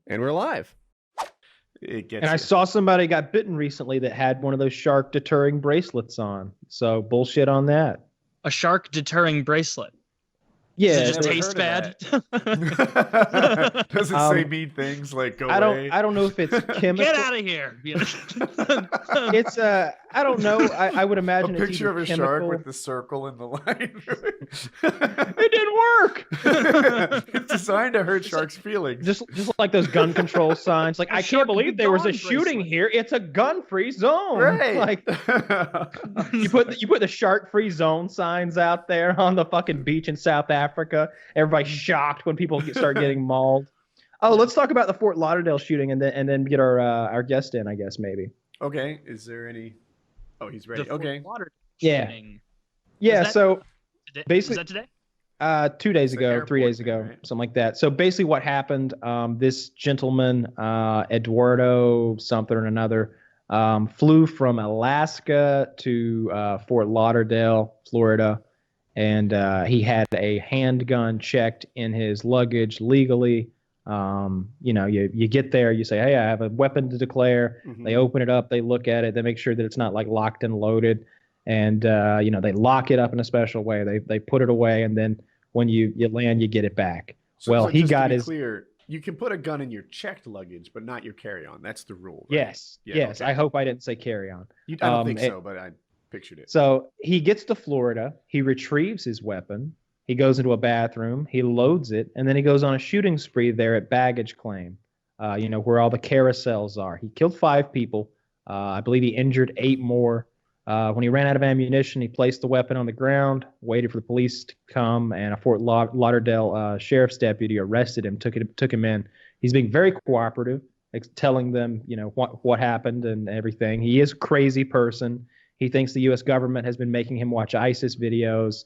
And we're live. It gets And I saw somebody got bitten recently that had one of those shark deterring bracelets on. So bullshit on that. A shark deterring bracelet. Yeah, Does it just never taste heard bad? of Does it say mean things like go I away? don't know if it's chemical. Get out of here. It's I don't know. I would A imagine it's picture of either a chemical. shark with the circle in the line. It didn't work. It's designed to hurt sharks' feelings. Just like those gun control signs. Like, I can't believe there was a shooting here. It's a gun-free zone. Right. Like, you put the shark-free zone signs out there on the fucking beach in South Africa. Everybody's shocked when people start getting mauled. Oh, let's talk about the Fort Lauderdale shooting and then get our guest in, I guess, maybe. Okay. Is there any? Oh, he's ready. Okay. Yeah. Shooting. Yeah. that So Today? basically, Was that today? 2 days It's the ago, airport 3 days thing, ago, right? something like that. So basically, what happened? This gentleman, Eduardo something or another, flew from Alaska to Fort Lauderdale, Florida, and he had a handgun checked in his luggage legally. You get there, you say, "Hey, I have a weapon to declare." Mhm. They open it up, they look at it, they make sure that it's not like locked and loaded. And they lock it up in a special way. They put it away, and then when you land, you get it back. So he just got to be his clear. You can put a gun in your checked luggage, but not your carry-on. That's the rule. Right? yes, Yeah, yes. okay. I hope I didn't say carry on. I don't think it- so, but I pictured it. So he gets to Florida, he retrieves his weapon, he goes into a bathroom, he loads it, and then he goes on a shooting spree there at baggage claim. Where all the carousels are. He killed 5 people. I believe he injured 8 more. When he ran out of ammunition, he placed the weapon on the ground, waited for the police to come, and a Fort Lauderdale sheriff's deputy arrested him, took him in. He's being very cooperative, telling them, what happened and everything. He is a crazy person. He thinks the U.S. government has been making him watch ISIS videos.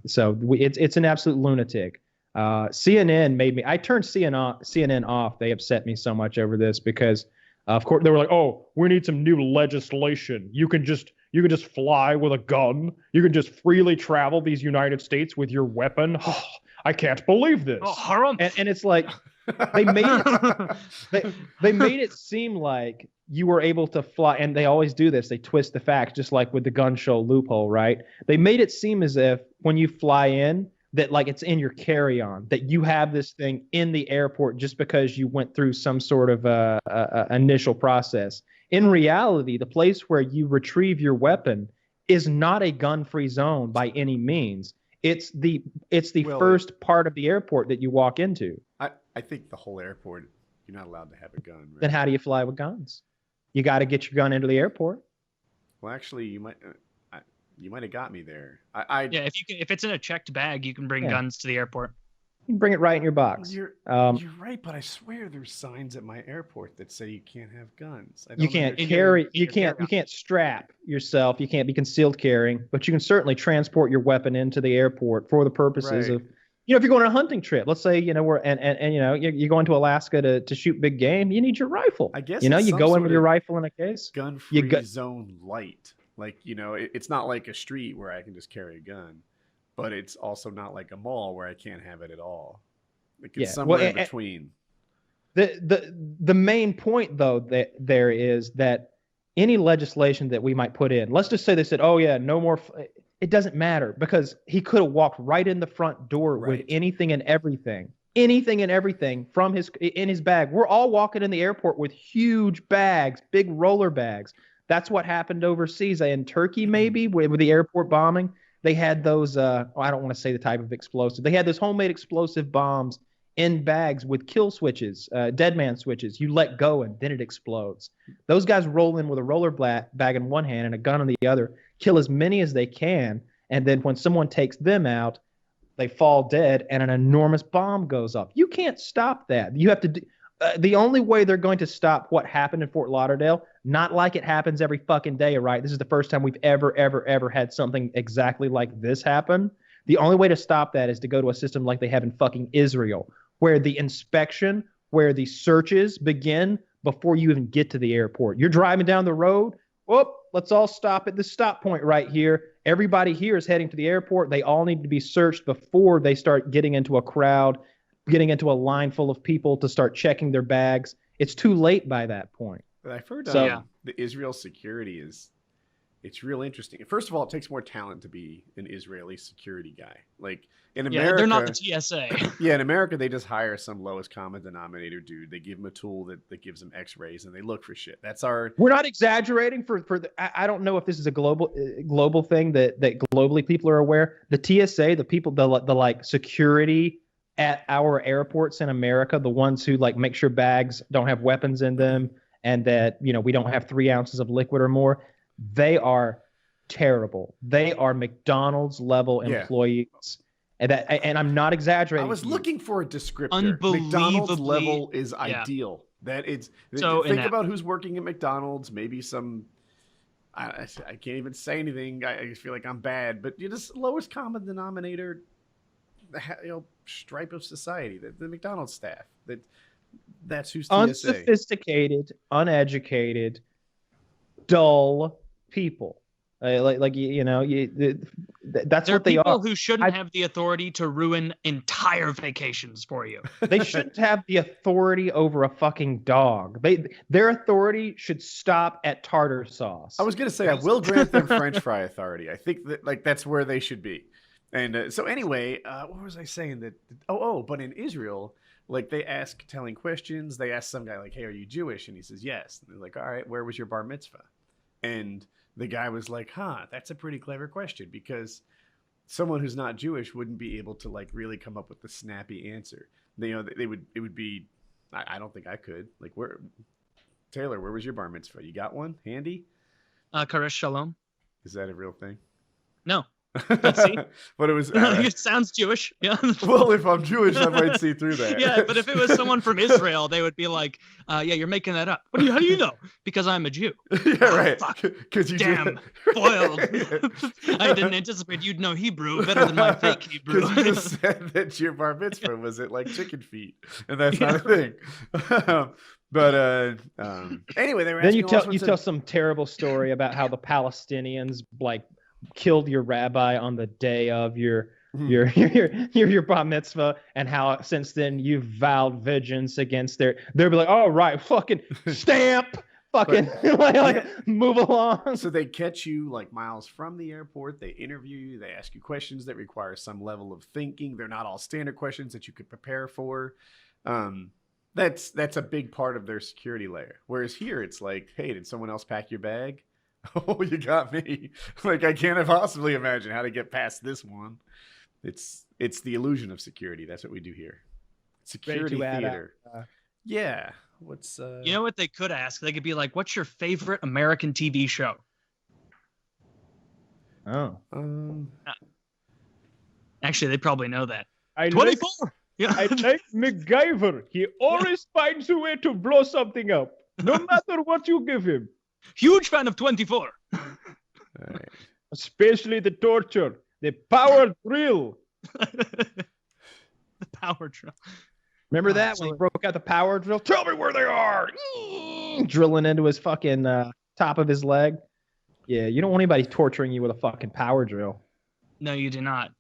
It's an absolute lunatic. CNN made me. I turned CNN off. They upset me so much over this because. Of course, they were like, "Oh, we need some new legislation. You can just fly with a gun. You can just freely travel these United States with your weapon." Oh, I can't believe this. And it's like they made it they made it seem like you were able to fly, and they always do this. They twist the facts, just like with the gun show loophole, right? They made it seem as if when you fly in, that like it's in your carry-on, that you have this thing in the airport just because you went through some sort of initial process. In reality, the place where you retrieve your weapon is not a gun-free zone by any means. It's the first part of the airport that you walk into. I think the whole airport, you're not allowed to have a gun. Right? Then how do you fly with guns? You got to get your gun into the airport. Well, actually, you might have got me there. Yeah, if it's in a checked bag, you can bring guns to the airport. You can bring it right in your box. You're right, but I swear there's signs at my airport that say you can't have guns. You can't carry. You can't strap yourself. You can't be concealed carrying, but you can certainly transport your weapon into the airport for the purposes of. If you're going on a hunting trip, let's say, you're going to Alaska to shoot big game, you need your rifle. I guess you go in with your rifle in a case. Gun-free zone light. Like, it's not like a street where I can just carry a gun, but it's also not like a mall where I can't have it at all. Like it's somewhere in between. The main point, though, that there is that any legislation that we might put in, let's just say they said, "Oh yeah, no more." It doesn't matter because he could have walked right in the front door with anything and everything from in his bag. We're all walking in the airport with huge bags, big roller bags. That's what happened overseas in Turkey, maybe with the airport bombing. They had those. I don't want to say the type of explosive. They had those homemade explosive bombs in bags with kill switches, dead man switches. You let go and then it explodes. Those guys roll in with a roller bag in one hand and a gun in the other, kill as many as they can, and then when someone takes them out, they fall dead and an enormous bomb goes up. You can't stop that. You have to do. The only way they're going to stop what happened in Fort Lauderdale, not like it happens every fucking day, right? This is the first time we've ever had something exactly like this happen. The only way to stop that is to go to a system like they have in fucking Israel, where the inspection, where the searches begin before you even get to the airport. You're driving down the road. Whoop, let's all stop at this stop point right here. Everybody here is heading to the airport. They all need to be searched before they start getting into a crowd. getting into a line full of people to start checking their bags. It's too late by that point. But I've heard So- the Israel security it's real interesting. First of all, it takes more talent to be an Israeli security guy. Like in America, they're not the TSA. yeah, in America, they just hire some lowest common denominator dude. They give him a tool that gives them X-rays, and they look for shit. That's our. We're not exaggerating for the, I don't know if this is a global thing that globally people are aware. The TSA, the people, the like security at our airports in America, the ones who like make sure bags don't have weapons in them and that, you know, we don't have 3 ounces of liquid or more. They are terrible. They are McDonald's level employees. And I'm not exaggerating. I was looking for a descriptor. Unbelievably, McDonald's level is ideal. That it's So think about who's working at McDonald's. Maybe some. I can't even say anything. I feel like I'm bad, but you just lowest common denominator, stripe of society. The McDonald's staff. That's who's TSA. Unsophisticated, uneducated, dull people. That's They're what they are. people who shouldn't have the authority to ruin entire vacations for you. They shouldn't have the authority over a fucking dog. Their authority should stop at tartar sauce. I was gonna say I will grant them French fry authority. I think that that's where they should be. And so anyway, what was I saying? But in Israel, like they ask telling questions. They ask some guy like, "Hey, are you Jewish?" And he says, "Yes." And they're like, "All right, where was your bar mitzvah?" And the guy was like, that's a pretty clever question because someone who's not Jewish wouldn't be able to like really come up with the snappy answer. It would be, I don't think I could. Like, Taylor, where was your bar mitzvah? You got one handy? Karesh Shalom. Is that a real thing? No. But see? But it was. It sounds Jewish. Yeah. Well, if I'm Jewish, I might see through that. Yeah, but if it was someone from Israel, they would be like, "Yeah, you're making that up. How do you know? Because I'm a Jew." Yeah, right. Because you damn foiled. I didn't anticipate you'd know Hebrew better than my fake Hebrew. Because you just said that your bar mitzvah was at like chicken feet, and that's not a thing. But anyway, they were. Then you tell some terrible story about how the Palestinians like killed your rabbi on the day of your bar mitzvah, and how since then you've vowed vengeance against they'll be like, "Oh right, fucking stamp, fucking move along." So they catch you like miles from the airport. They interview you. They ask you questions that require some level of thinking. They're not all standard questions that you could prepare for. That's a big part of their security layer. Whereas here, it's like, "Hey, did someone else pack your bag?" "Oh, you got me." Like, I can't possibly imagine how to get past this one. It's the illusion of security. That's what we do here. Security theater. Yeah. What's You know what they could ask? They could be like, "What's your favorite American TV show?" Oh. Actually, they probably know that. 24. I like MacGyver. He always finds a way to blow something up, no matter what you give him. Huge fan of 24. Right. Especially the torture, the power drill. The power drill. Remember that when he broke out the power drill? "Tell me where they are!" Drilling into his fucking top of his leg. Yeah, you don't want anybody torturing you with a fucking power drill. No, you do not.